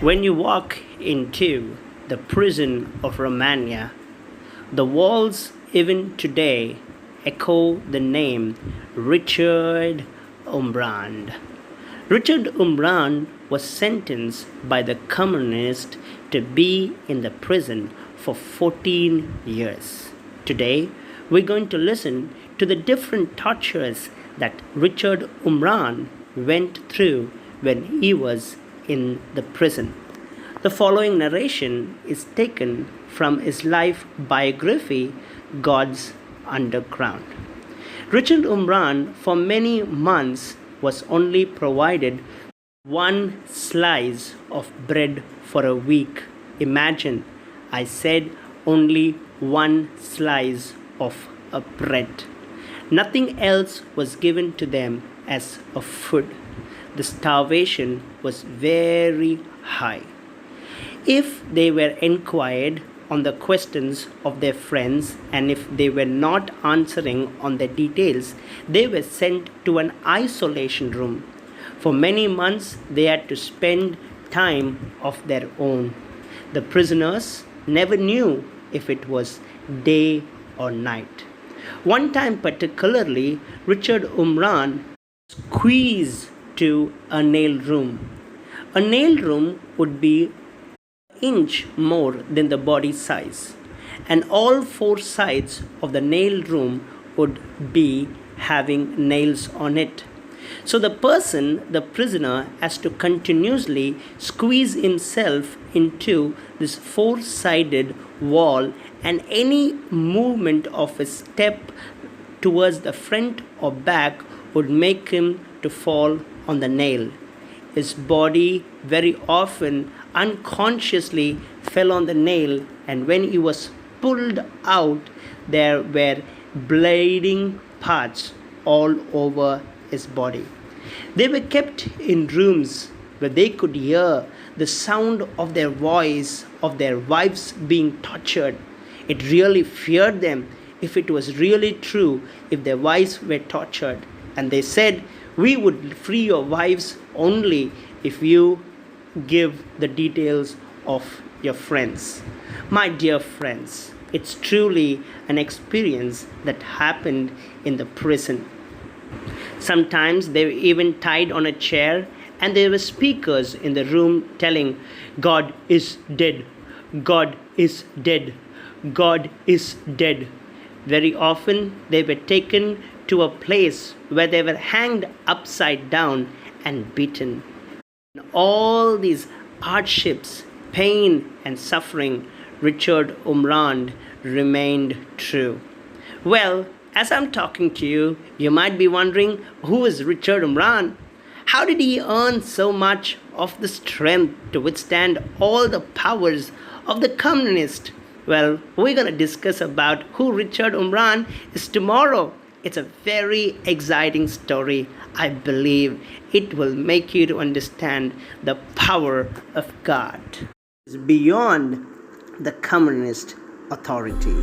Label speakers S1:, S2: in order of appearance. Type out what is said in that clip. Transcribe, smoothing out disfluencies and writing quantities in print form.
S1: When you walk into the prison of Romania, the walls even today echo the name Richard Umbrand. Richard Umbrand was sentenced by the communists to be in the prison for 14 years. Today, we're going to listen to the different tortures that Richard Umbrand went through when he was in the prison. The following narration is taken from his life biography, God's Underground. Richard Umbrand, for many months, was only provided one slice of bread for a week. Imagine, I said only one slice of a bread. Nothing else was given to them as a food. The starvation was very high. If they were inquired on the questions of their friends and if they were not answering on the details, they were sent to an isolation room. For many months, they had to spend time of their own. The prisoners never knew if it was day or night. One time particularly, Richard Umbrand squeezed to a nail room. A nail room would be inch more than the body size, and all four sides of the nail room would be having nails on it. So the prisoner, has to continuously squeeze himself into this four-sided wall, and any movement of his step towards the front or back would make him to fall on the nail. His body very often unconsciously fell on the nail, and when he was pulled out, there were bleeding parts all over his body. They were kept in rooms where they could hear the sound of their voice, of their wives being tortured. It really feared them if it was really true, if their wives were tortured. And they said, "We would free your wives only if you give the details of your friends." My dear friends, it's truly an experience that happened in the prison. Sometimes they were even tied on a chair, and there were speakers in the room telling, "God is dead, God is dead, God is dead." Very often they were taken to a place where they were hanged upside down and beaten. All these hardships, pain, and suffering, Richard Umbrand remained true. Well, as I'm talking to you, you might be wondering, who is Richard Umbrand? How did he earn so much of the strength to withstand all the powers of the communists? Well, we're going to discuss about who Richard Umbrand is tomorrow. It's a very exciting story. I believe it will make you to understand the power of God. It's beyond the communist authority.